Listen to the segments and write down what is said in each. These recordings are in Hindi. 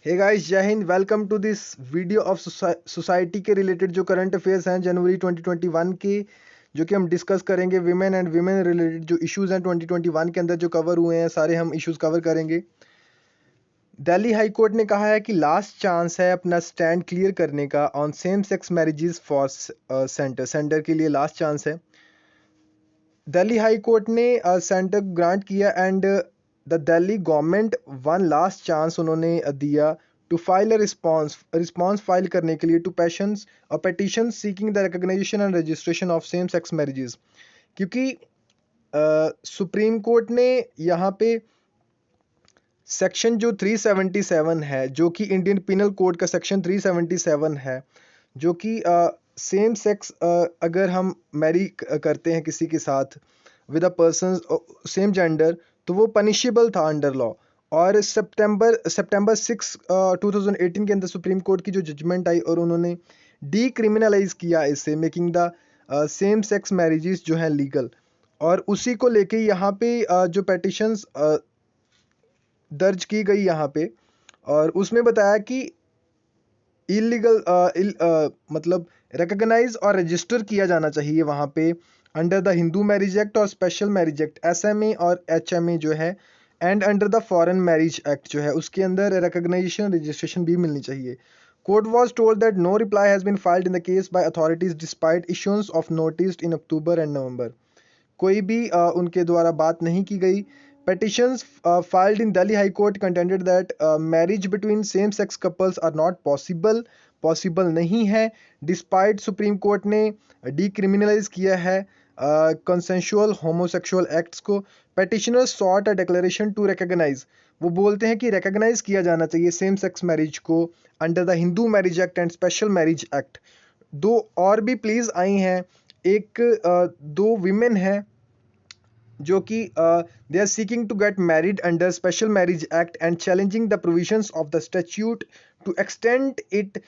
Hey guys, Jai Hind. Welcome to this video of society के रिलेटेड जो करंट अफेयर्स हैं जनवरी 2021 के, जो कि हम डिस्कस करेंगे। विमेन एंड विमेन रिलेटेड जो इश्यूज हैं 2021 के अंदर जो कवर हुए हैं, सारे हम इश्यूज कवर करेंगे। दिल्ली हाई कोर्ट ने कहा है कि लास्ट चांस है अपना स्टैंड क्लियर करने का on same sex marriages for centre के लिए लास्ट चांस है। दिल्ली हाई कोर्ट ने सेंटर ग्रांट किया and the Delhi government one last chance उन्होंने दिया to file a response file करने के लिए to petition seeking the recognisation and registration of same sex marriages. क्योंकि सुप्रीम कोर्ट ने यहाँ पे सेक्शन जो 377 है, जो कि इंडियन पिनल कोड का सेक्शन 377 है, जो कि सेम सेक्स अगर हम मैरी करते हैं किसी के साथ with a person same gender, तो वो पनिशेबल था अंडर लॉ। और सितंबर 6 2018 के अंदर सुप्रीम कोर्ट की जो जजमेंट आई और उन्होंने डीक्रिमिनलाइज किया इसे, making the same sex marriages जो है लीगल। और उसी को लेके यहाँ पे जो पेटिशंस दर्ज की गई यहाँ पे, और उसमें बताया कि इलीगल मतलब रिकॉग्नाइज और रजिस्टर किया जाना चाहिए वहाँ पे under the Hindu Marriage act और स्पेशल मैरिज एक्ट एसएमए और एचएमए जो है, and under the foreign marriage act जो है उसके अंदर रिकॉग्नाइजेशन रजिस्ट्रेशन भी मिलनी चाहिए। Court was told that no reply has been filed in the case by authorities despite issuance of notice in October and November। कोई भी उनके द्वारा बात नहीं की गई। Petitions filed in Delhi High Court contended that marriage between same-sex couples are not possible नहीं है, डिस्पाइट सुप्रीम कोर्ट ने डीक्रिमिनलाइज किया है कंसेंशुअल होमोसेक्सुअल एक्ट्स को। Petitioners sought a declaration to recognise, वो बोलते हैं कि रिकॉग्नाइज किया जाना चाहिए सेम सेक्स मैरिज को under the Hindu Marriage Act and Special Marriage Act. दो और भी प्लीज आई हैं, एक दो विमेन हैं जो कि they are seeking to get married under Special Marriage Act and challenging the provisions of the statute to extend it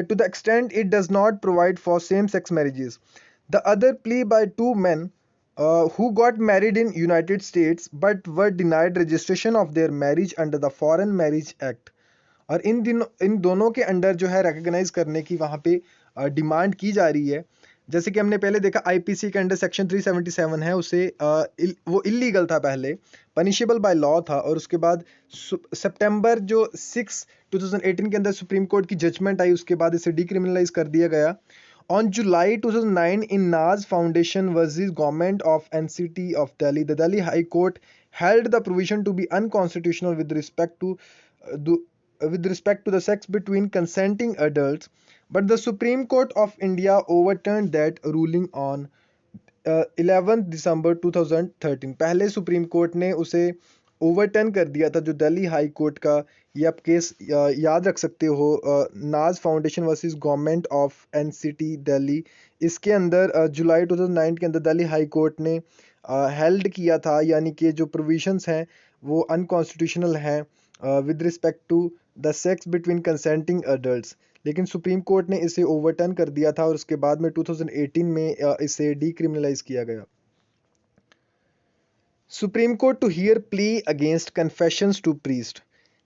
to the extent it does not provide for same-sex marriages. The other plea by two men who got married in United States but were denied registration of their marriage under the Foreign Marriage Act. और इन दोनों के अंडर जो है रिकॉग्नाइज करने की वहाँ पे डिमांड की जा रही है। जैसे कि हमने पहले देखा आईपीसी के अंडर सेक्शन 377 है, उसे वो इलीगल था, पहले पनिशेबल बाय लॉ था, और उसके बाद सितंबर जो 6 2018 के अंदर सुप्रीम कोर्ट की जजमेंट आई, उसके बाद इसे डिक्रिमिनलाइज कर दिया गया। On July 2009, in Naz Foundation versus Government of NCT of Delhi, the Delhi High Court held the provision to be unconstitutional with respect to the sex between consenting adults, but the Supreme Court of India overturned that ruling on 11 दिसंबर 2013। पहले सुप्रीम कोर्ट ने उसे ओवरटर्न कर दिया था, जो दिल्ली हाई कोर्ट का ये आप केस याद रख सकते हो, नाज foundation versus government of NCT Delhi. इसके अंदर जुलाई 2009 के अंदर दिल्ली हाई कोर्ट ने हेल्ड किया था, यानी कि जो प्रोविजंस हैं वो अनकॉन्स्टिट्यूशनल हैं with respect to the sex between consenting adults. लेकिन सुप्रीम कोर्ट ने इसे ओवरटर्न कर दिया था और उसके बाद में 2018 में इसे डीक्रिमिनलाइज किया गया। Supreme Court to hear plea against confessions to priest.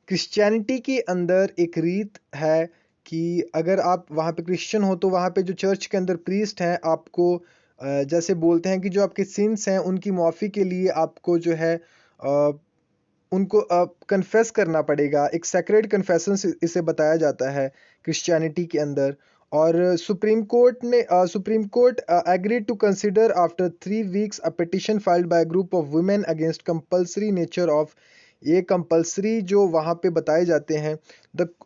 Christianity के अंदर एक रीत है कि अगर आप वहाँ पे क्रिश्चियन हो तो वहाँ पे जो चर्च के अंदर प्रीस्ट हैं, आपको जैसे बोलते हैं कि जो आपके सिंस हैं उनकी मुआफ़ी के लिए आपको जो है उनको कन्फेस करना पड़ेगा। एक सेक्रेड कन्फेशन इसे बताया जाता है क्रिश्चियनिटी के अंदर। और Supreme Court agreed to consider after 3 weeks a petition filed by group of women against compulsory nature of, ये कंपल्सरी जो वहाँ पे बताए जाते हैं।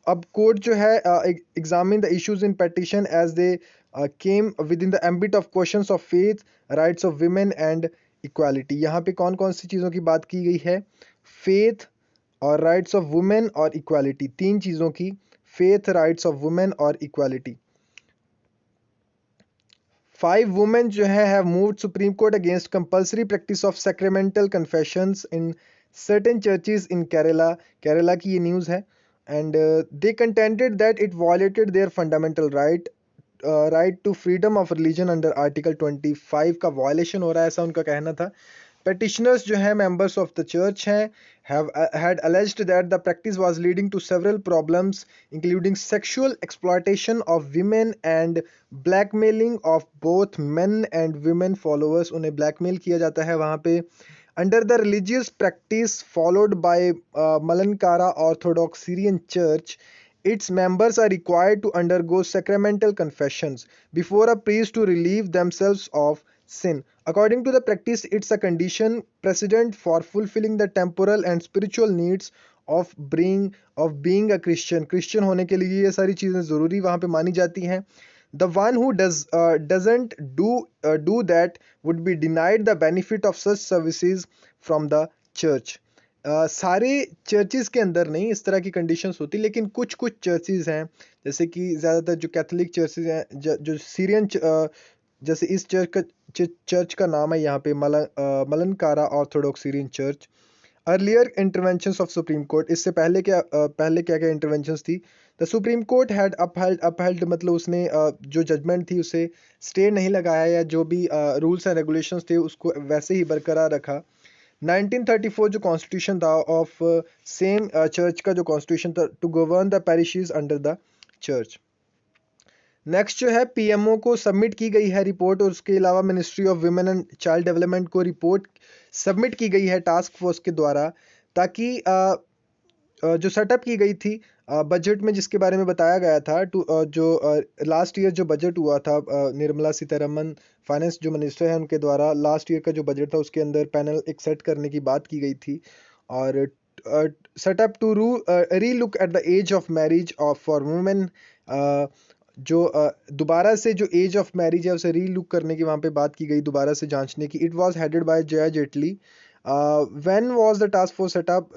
अब कोर्ट जो है examine the issues in petition as they came within the ambit of questions of faith, rights of women and equality. यहाँ पे कौन कौन सी चीज़ों की बात की गई है? फेथ और राइट्स ऑफ वुमेन और इक्वालिटी, तीन चीज़ों की, फेथ, राइट्स ऑफ वुमेन और इक्वालिटी। 5 women जो है have moved Supreme Court against compulsory practice of sacramental confessions in certain churches in Kerala की ये न्यूज़ है। and they contended that it violated their fundamental right to freedom of religion under article 25 का वायलेशन हो रहा है, ऐसा उनका कहना था। petitioners जो हैं members of the church हैं have had alleged that the practice was leading to several problems including sexual exploitation of women and blackmailing of both men and women followers. उन्हें blackmail किया जाता है वहाँ पे. Under the religious practice followed by Malankara Orthodox Syrian Church, its members are required to undergo sacramental confessions before a priest to relieve themselves of sin. According to the practice, it's a condition precedent for fulfilling the temporal and spiritual needs of being a Christian. Christian होने के लिए ये सारी चीज़ें ज़रूरी वहाँ पे मानी जाती हैं. The one who doesn't do that would be denied the benefit of such services from the church. सारे चर्चेज़ के अंदर नहीं इस तरह की कंडीशंस होती, लेकिन कुछ कुछ चर्चेज़ हैं जैसे कि ज़्यादातर जो कैथोलिक चर्चेज़ हैं जो सीरियन जैसे इस चर्च का नाम है यहाँ पे Malankara orthodox Syrian church. Earlier interventions of Supreme Court, इससे पहले क्या इंटरवेंशंस थी. The Supreme Court had upheld मतलब उसने जो जजमेंट थी उसे स्टे नहीं लगाया या जो भी रूल्स एंड रेगुलेशंस थे उसको वैसे ही बरकरार रखा. 1934 जो कॉन्स्टिट्यूशन था ऑफ सेम चर्च का जो कॉन्स्टिट्यूशन था to govern the parishes under the church. Next जो है पीएमओ को सबमिट की गई है रिपोर्ट, और उसके अलावा ministry of women and child development को रिपोर्ट सबमिट की गई है टास्क फोर्स के द्वारा, ताकि जो सेटअप की गई थी बजट में जिसके बारे में बताया गया था जो लास्ट ईयर जो बजट हुआ था निर्मला सीतारमन फाइनेंस जो मिनिस्टर है उनके द्वारा लास्ट ईयर का जो बजट था उसके अंदर पैनल एक सेट करने की बात की गई थी. और set up to relook at the age of marriage of for women, जो दोबारा से जो एज ऑफ मैरिज है उसे री लुक करने की वहाँ पे बात की गई, दोबारा से जांचने की. It was headed by Jaya Jaitly. When was the task force set up,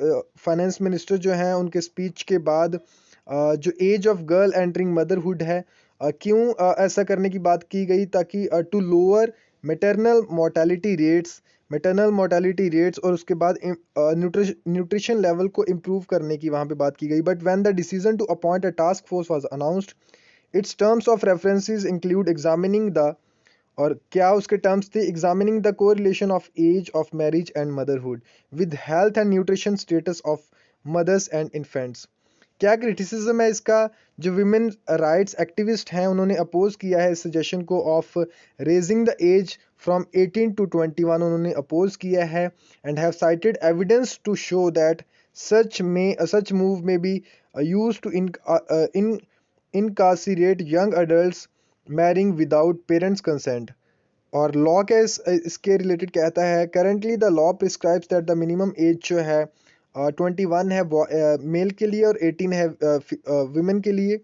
finance minister जो हैं उनके स्पीच के बाद जो age of girl entering motherhood है क्यों ऐसा करने की बात की गई, ताकि to lower maternal mortality rates और उसके बाद न्यूट्रिशन लेवल को इम्प्रूव करने की वहाँ पे बात की गई. But when the decision to appoint a task force was announced, its terms of references include examining the, और क्या उसके टर्म्स थे, examining the correlation of age of marriage and motherhood with health and nutrition status of mothers and infants. क्या क्रिटिसिज्म है इसका, जो विमेन राइट्स एक्टिविस्ट हैं उन्होंने अपोज किया है इस सजेशन को of raising the age from 18 to 21, उन्होंने अपोज किया है and have cited evidence to show that such move may be used to incarcerate young adults marrying without parents consent. और लॉ के इसके रिलेटेड कहता है, currently the law prescribes that the minimum as जो है 21 है मेल के लिए और 18 है वुमेन के लिए.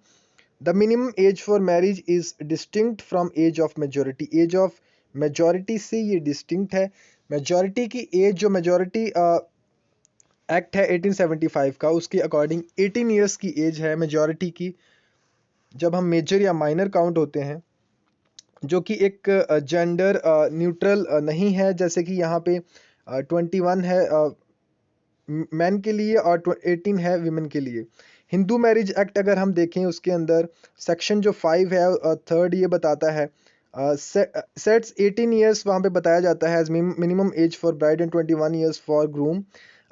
The minimum age for marriage is distinct from age of majority. Age of majority से ये डिस्टिंक्ट है. मेजोरिटी की एज जो मेजोरिटी एक्ट है 1875 का, उसके अकॉर्डिंग 18 ईयर्स की एज है मेजॉरिटी की जब हम मेजर या माइनर काउंट होते हैं, जो कि एक जेंडर न्यूट्रल नहीं है, जैसे कि यहाँ पे 21 है मैन के लिए और 18 है विमेन के लिए. हिंदू मैरिज एक्ट अगर हम देखें उसके अंदर सेक्शन जो 5 है थर्ड ये बताता है सेट्स 18 ईयर्स वहाँ पे बताया जाता है age minimum age for bride and 21 years for groom.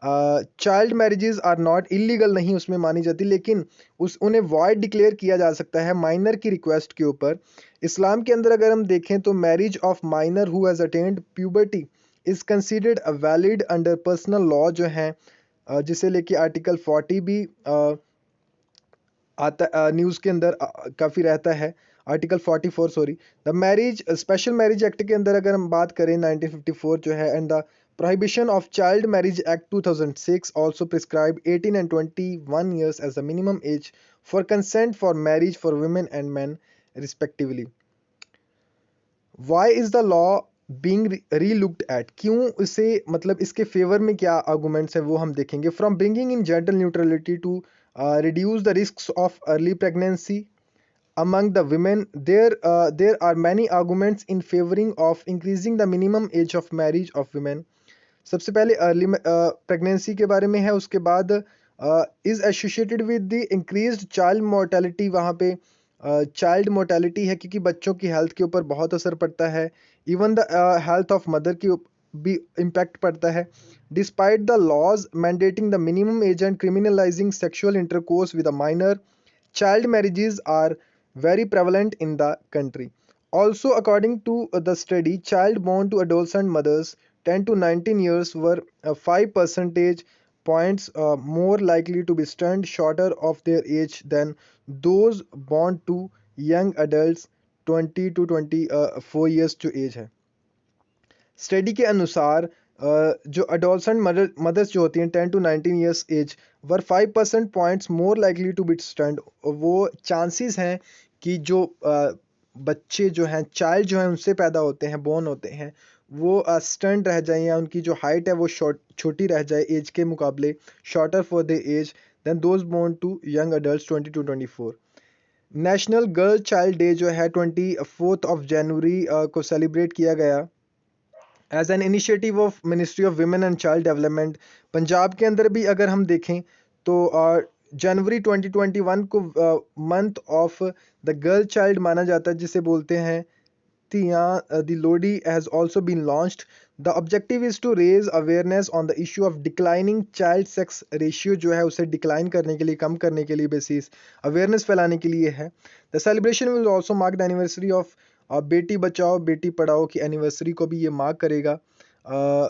Child marriages are not illegal नहीं उसमें मानी जाती, लेकिन उन्हें वॉइड डिक्लेयर किया जा सकता है माइनर की रिक्वेस्ट के ऊपर. इस्लाम के अंदर अगर हम देखें तो marriage of minor who has attend puberty is considered a valid under personal law जो है, जिसे लेके आर्टिकल 40 भी आता न्यूज़ के अंदर काफ़ी रहता है. Article 44 sorry the marriage special Marriage act के अंदर अगर हम बात करें 1954 जो है, and the Prohibition of Child Marriage Act 2006 also prescribed 18 and 21 years as the minimum age for consent for marriage for women and men respectively. Why is the law being re-looked at? क्यों इसे मतलब इसके फेवर में क्या आर्गुमेंट्स हैं वो हम देखेंगे. From bringing in gender neutrality to reduce the risks of early pregnancy among the women, there are many arguments in favoring of increasing the minimum age of marriage of women. सबसे पहले अर्ली प्रेगनेंसी के बारे में है, उसके बाद is associated with the increased child mortality. वहाँ पे चाइल्ड मोर्टेलिटी है क्योंकि बच्चों की हेल्थ के ऊपर बहुत असर पड़ता है. Even the health of mother की भी इम्पैक्ट पड़ता है। Despite the laws mandating the minimum age and criminalising sexual intercourse with a minor, child marriages are very prevalent in the country. Also, according to the study, child born to adolescent mothers 10 to 19 years were 5 percentage points more likely to be stunned shorter of their age than those born to young adults 20 to 24 years to age है। स्टडी के अनुसार जो अडोलसेंट मदर्स जो होती हैं 10 to 19 years age were 5% points more likely to be stunt, वो चांसेस हैं कि जो बच्चे जो हैं, चाइल्ड जो हैं उनसे पैदा होते हैं, बोर्न होते हैं, वो स्टंट रह जाएं या उनकी जो हाइट है वो छोटी रह जाए एज के मुकाबले, shorter for the age then those born to young adult 20 to 24। National Girl Child Day जो है 24 जनवरी को सेलिब्रेट किया गया as an initiative of Ministry of Women and child Development. Punjab के अंदर भी अगर हम देखें तो जनवरी 2021 को month of the girl child माना जाता है, जिसे बोलते हैं Dhiyan Di Lohri has also been launched. The objective is to raise awareness on the issue of declining child sex ratio, जो है उसे डिक्लाइन करने के लिए, कम करने के लिए बेसिस अवेयरनेस फैलाने के लिए है। The celebration will also mark the anniversary of Beti Bachao Beti Padhao की एनिवर्सरी को भी ये मार्क करेगा।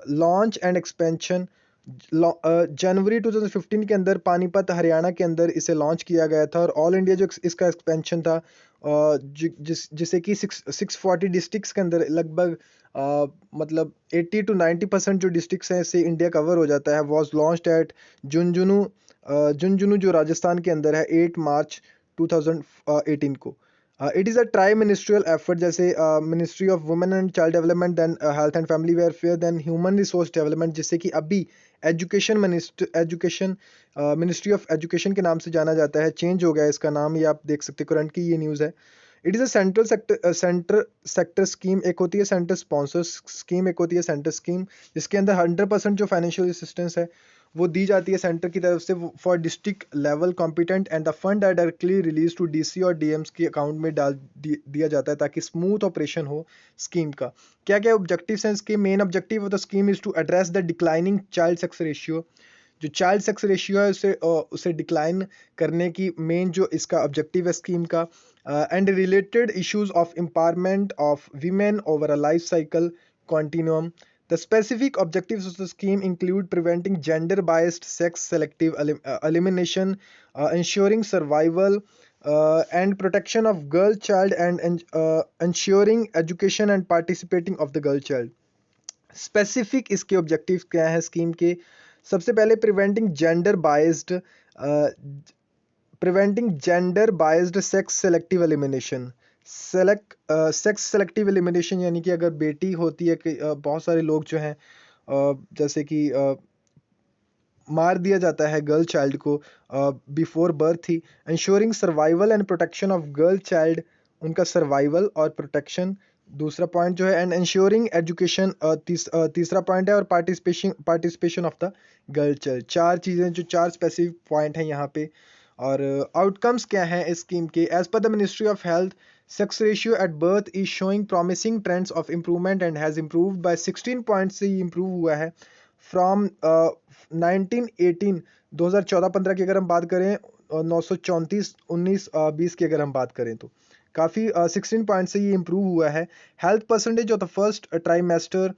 लॉन्च एंड एक्सपेंशन जनवरी 2015 के अंदर पानीपत हरियाणा के अंदर इसे लॉन्च किया गया था, और ऑल इंडिया जो इसका एक्सपेंशन था जिसे कि 640 डिस्ट्रिक्ट्स के अंदर लगभग मतलब 80 to 90% जो डिस्ट्रिक्ट्स हैं इससे इंडिया कवर हो जाता है, वॉज लॉन्च्ड एट झुंझुनू जो राजस्थान के अंदर है 8 मार्च 2018 को। It is a tri ministerial effort, जैसे ministry of women and child development, then health and family welfare, then human resource development, जिससे कि अभी एजुकेशन मिनिस्ट्री ऑफ एजुकेशन के नाम से जाना जाता है, चेंज हो गया है इसका नाम, ये आप देख सकते हैं, करंट की ये न्यूज़ है। It is a centre sector scheme, एक होती है सेंटर स्पॉन्सर स्कीम, एक होती है सेंटर स्कीम, जिसके अंदर 100% जो फाइनेंशियल असिस्टेंस है वो दी जाती है सेंटर की तरफ से for district level competent, and the fund are directly release to DC और डीएम्स के अकाउंट में डाल दिया जाता है ताकि स्मूथ ऑपरेशन हो स्कीम का। क्या क्या ऑब्जेक्टिव्स हैं इसके? Main objective of the scheme is to address the declining child sex ratio, जो चाइल्ड सेक्स रेशियो है उसे डिक्लाइन करने की मेन जो इसका ऑब्जेक्टिव है स्कीम का, and related issues of empowerment of women over a life cycle continuum. The specific objectives of the scheme include preventing gender-biased sex selective elimination, ensuring survival and protection of girl child, and ensuring education and participating of the girl child. Specific इसके ऑब्जेक्टिव्स क्या है स्कीम के? सबसे पहले preventing gender biased sex selective elimination. Sex selective elimination यानी कि अगर बेटी होती है कि बहुत सारे लोग जो हैं जैसे कि मार दिया जाता है गर्ल चाइल्ड को before birth he. Ensuring survival and protection of girl child, उनका सर्वाइवल और प्रोटेक्शन दूसरा पॉइंट जो है, एंड इंश्योरिंग एजुकेशन तीसरा पॉइंट है, और participation of the girl child. चार चीज़ें, जो चार स्पेसिफिक पॉइंट हैं यहाँ पे। और आउटकम्स क्या हैं इस स्कीम के? As per the ministry of health, sex ratio at birth is showing promising trends of improvement and has improved by 16 point से ये इम्प्रूव हुआ है फ्रॉम 2014-15 की अगर हम बात करें, 934 19-20 की अगर हम बात करें तो काफ़ी 16 पॉइंट से ये इम्प्रूव हुआ है। Health percentage of the first trimester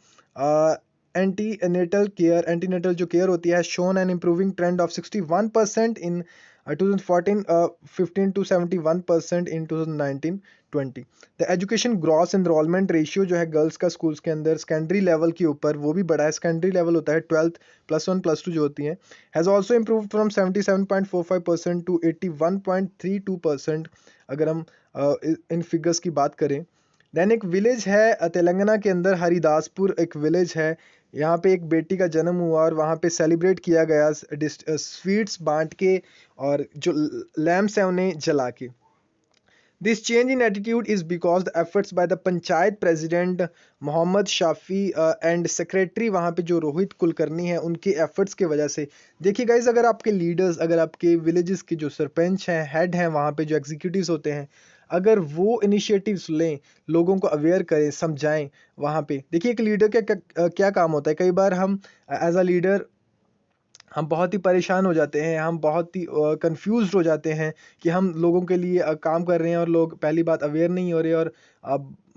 antenatal जो केयर होती है shown an improving trend of 61% in 2014-15 to 71% in 2019-20। The education gross enrolment ratio जो है गर्ल्स का स्कूल्स के अंदर सेकेंडरी लेवल के ऊपर वो भी बढ़ा है। सेकेंडरी लेवल होता है 12th +1 +2 जो होती हैं, has also improve from 77.45% to 81.32% अगर हम इन फिगर्स की बात करें। देन एक विलेज है तेलंगाना के अंदर, हरिदासपुर एक विलेज है, यहाँ पे एक बेटी का जन्म हुआ और वहाँ पे सेलिब्रेट किया गया स्वीट्स बांट के और जो लैम्प्स हैं उन्हें जला के। This change in attitude is because the efforts by the panchayat president Mohammed Shafi and secretary वहाँ पे जो रोहित कुलकर्णी है उनके एफर्ट्स के वजह से। देखिए गाइज, अगर आपके लीडर्स, अगर आपके विलेजेस के जो सरपंच हैं, हेड हैं, वहाँ पे जो एग्जीक्यूटिव्स होते हैं, अगर वो इनिशिएटिव्स लें, लोगों को अवेयर करें, समझाएं वहाँ पे। देखिए एक लीडर का क्या काम होता है, कई बार हम एज अ लीडर हम बहुत ही परेशान हो जाते हैं, हम बहुत ही कंफ्यूज्ड हो जाते हैं कि हम लोगों के लिए काम कर रहे हैं और लोग पहली बात अवेयर नहीं हो रहे, और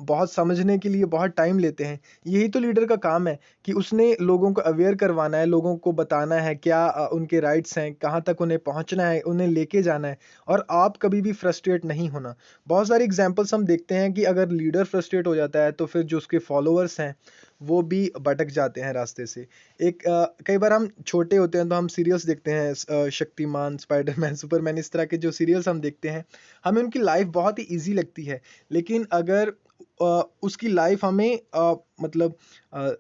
बहुत समझने के लिए बहुत टाइम लेते हैं। यही तो लीडर का काम है कि उसने लोगों को अवेयर करवाना है, लोगों को बताना है क्या उनके राइट्स हैं, कहाँ तक उन्हें पहुँचना है, उन्हें लेके जाना है, और आप कभी भी फ्रस्ट्रेट नहीं होना। बहुत सारी एग्जाम्पल्स हम देखते हैं कि अगर लीडर फ्रस्ट्रेट हो जाता है तो फिर जो उसके फॉलोअर्स हैं वो भी भटक जाते हैं रास्ते से। कई बार हम छोटे होते हैं तो हम सीरियल्स देखते हैं, शक्तिमान, स्पाइडरमैन, सुपरमैन, इस तरह के जो सीरियल्स हम देखते हैं, हमें उनकी लाइफ बहुत ही इजी लगती है। लेकिन अगर उसकी लाइफ हमें मतलब अ,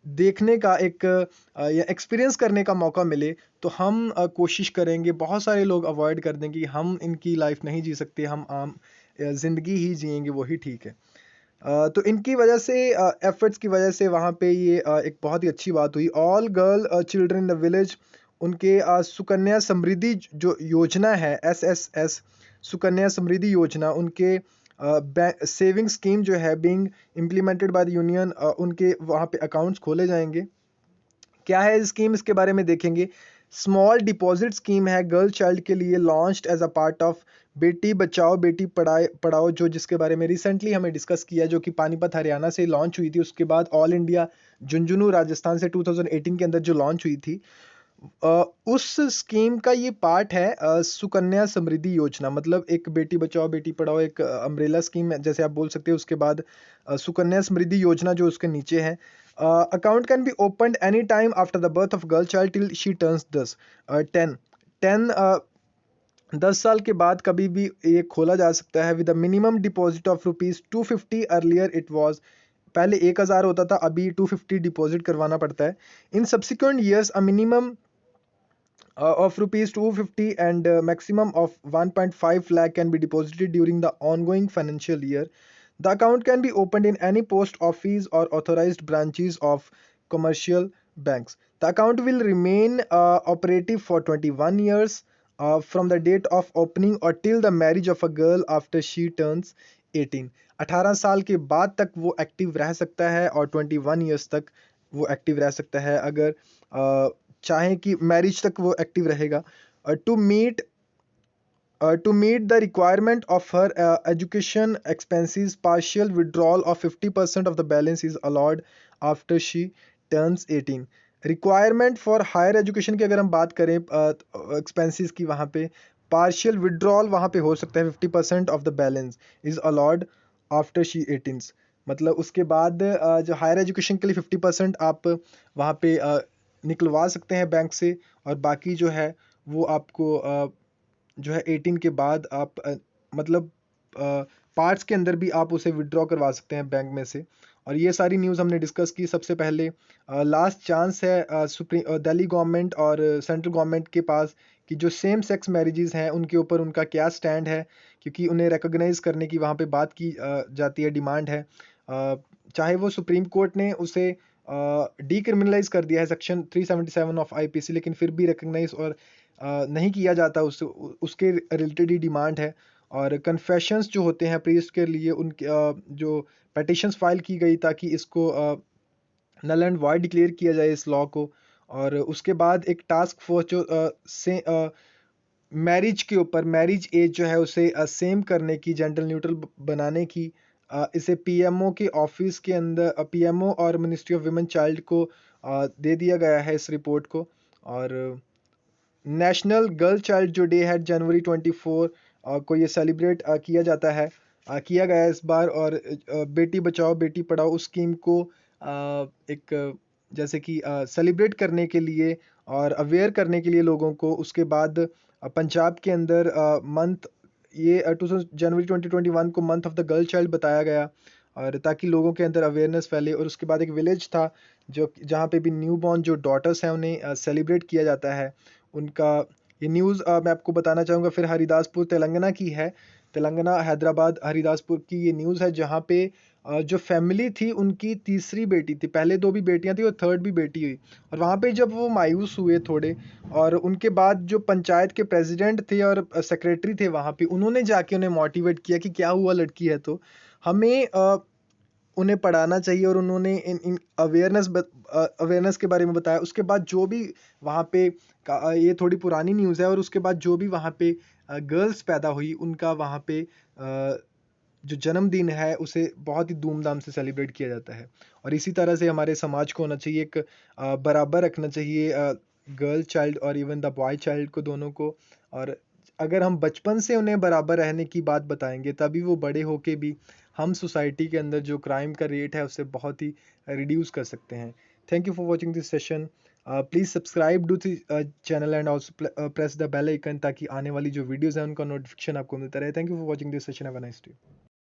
देखने का या एक्सपीरियंस करने का मौका मिले, तो हम कोशिश करेंगे, बहुत सारे लोग अवॉइड कर देंगे कि हम इनकी लाइफ नहीं जी सकते, हम आम ज़िंदगी ही जिएंगे, वही ठीक है। तो इनकी वजह से, एफर्ट्स की वजह से वहाँ पे ये एक बहुत ही अच्छी बात हुई। All girl children in the village, उनके सुकन्या समृद्धि जो योजना है, एसएसएस सुकन्या समृद्धि योजना, उनके सेविंग स्कीम जो है being implemented by the union, उनके वहाँ पे अकाउंट्स खोले जाएंगे। क्या है स्कीम, इसके बारे में देखेंगे। स्मॉल डिपॉजिट स्कीम है गर्ल चाइल्ड के लिए, launched as a part of Beti Bachao Beti Padhao, जो जिसके बारे में रिसेंटली हमें डिस्कस किया, जो कि पानीपत हरियाणा से लॉन्च हुई थी, उसके बाद ऑल इंडिया झुंझुनू राजस्थान से 2018 के अंदर जो लॉन्च हुई थी। उस स्कीम का ये पार्ट है सुकन्या समृद्धि योजना, मतलब एक बेटी बचाओ बेटी पढ़ाओ एक अम्ब्रेला स्कीम है, जैसे आप बोल सकते हो। उसके बाद सुकन्या समृद्धि योजना जो उसके नीचे है, account can be opened any time after the birth of girl child till she turns 10 10 साल के बाद कभी भी ये खोला जा सकता है, with a minimum deposit of ₹250। Earlier it was, पहले 1000 होता था, अभी 250 डिपॉजिट करवाना पड़ता है। In subsequent years a minimum of rupees 250 and maximum of 1.5 lakh can be deposited during the ongoing financial year. The account can be opened in any post office or authorized branches of commercial banks. The account will remain operative for 21 years from the date of opening or till the marriage of a girl after she turns 18. 18 साल के बाद तक वो एक्टिव रह सकता है और 21 ईयर्स तक वो एक्टिव रह सकता है, अगर चाहे कि मैरिज तक वो एक्टिव रहेगा। To meet the requirement of her education expenses, partial withdrawal of 50% of the balance is allowed after she turns 18। Requirement for higher education की अगर हम बात करें एक्सपेंसेस की, वहाँ पे पार्शियल विड्रॉल वहाँ पे हो सकता है, 50% of the balance is allowed after she 18। मतलब उसके बाद जो हायर एजुकेशन के लिए 50% आप वहाँ पे निकलवा सकते हैं बैंक से, और बाकी जो है वो आपको जो है 18 के बाद आप मतलब पार्ट्स के अंदर भी आप उसे विड्रॉ करवा सकते हैं बैंक में से। और ये सारी न्यूज़ हमने डिस्कस की। सबसे पहले लास्ट चांस है सुप्रीम दिल्ली गवर्नमेंट और सेंट्रल गवर्नमेंट के पास कि जो सेम सेक्स मैरिजेस हैं उनके ऊपर उनका क्या स्टैंड है, क्योंकि उन्हें रिकॉग्नाइज करने की वहाँ पे बात की जाती है, डिमांड है। चाहे वो सुप्रीम कोर्ट ने उसे डीक्रिमिनलाइज कर दिया है सेक्शन 377 ऑफ आईपीसी, लेकिन फिर भी रिकग्नाइज और नहीं किया जाता, उसके रिलेटेड ही डिमांड है। और कन्फेशंस जो होते हैं प्रीस्ट के लिए, उनके जो पेटिशंस फाइल की गई ताकि इसको नल एंड वाइड डिक्लेयर किया जाए इस लॉ को। और उसके बाद एक टास्क फोर्स जो मैरिज के ऊपर, मैरिज एज जो है उसे सेम करने की, जेंडर न्यूट्रल बनाने की, इसे पीएमओ के ऑफिस के अंदर पीएमओ और मिनिस्ट्री ऑफ वुमेन चाइल्ड को दे दिया गया है इस रिपोर्ट को। और नेशनल गर्ल चाइल्ड जो डे है जनवरी 24 को ये सेलिब्रेट किया जाता है, किया गया है इस बार। और बेटी बचाओ बेटी पढ़ाओ उस स्कीम को एक जैसे कि सेलिब्रेट करने के लिए और अवेयर करने के लिए लोगों को। उसके बाद पंजाब के अंदर मंथ ये जनवरी 2021 को month of the girl child बताया गया, और ताकि लोगों के अंदर अवेयरनेस फैले। और उसके बाद एक विलेज था जो जहाँ पे भी न्यू बॉर्न जो डॉटर्स हैं उन्हें सेलिब्रेट किया जाता है, उनका ये न्यूज़ मैं आपको बताना चाहूँगा फिर हरिदासपुर तेलंगाना की है। तेलंगाना हैदराबाद हरिदासपुर की ये न्यूज़ है जहाँ पे जो फैमिली थी उनकी तीसरी बेटी थी। पहले 2 भी बेटियाँ थी और थर्ड भी बेटी हुई। और वहाँ पे जब वो मायूस हुए थोड़े और उनके बाद जो पंचायत के प्रेज़िडेंट थे और सेक्रेटरी थे वहाँ पे, उन्होंने जाके उन्हें मोटिवेट किया कि क्या हुआ लड़की है तो। हमें उन्हें पढ़ाना चाहिए और उन्होंने इन इन अवेयरनेस के बारे में बताया। उसके बाद जो भी वहाँ पे ये थोड़ी पुरानी न्यूज़ है और उसके बाद जो भी वहाँ पे गर्ल्स पैदा हुई उनका वहाँ पे जो जन्मदिन है उसे बहुत ही धूमधाम से सेलिब्रेट किया जाता है। और इसी तरह से हमारे समाज को होना चाहिए एक बराबर रखना चाहिए गर्ल चाइल्ड और इवन द बॉय चाइल्ड को दोनों को। और अगर हम बचपन से उन्हें बराबर रहने की बात बताएँगे तभी वो बड़े होके भी हम सोसाइटी के अंदर जो क्राइम का रेट है उसे बहुत ही रिड्यूस कर सकते हैं। Thank you for watching this session. Please subscribe to the channel and also press the bell icon ताकि आने वाली जो वीडियोज़ हैं उनका नोटिफिकेशन आपको मिलता रहे। Thank you for watching this session. Have a nice day.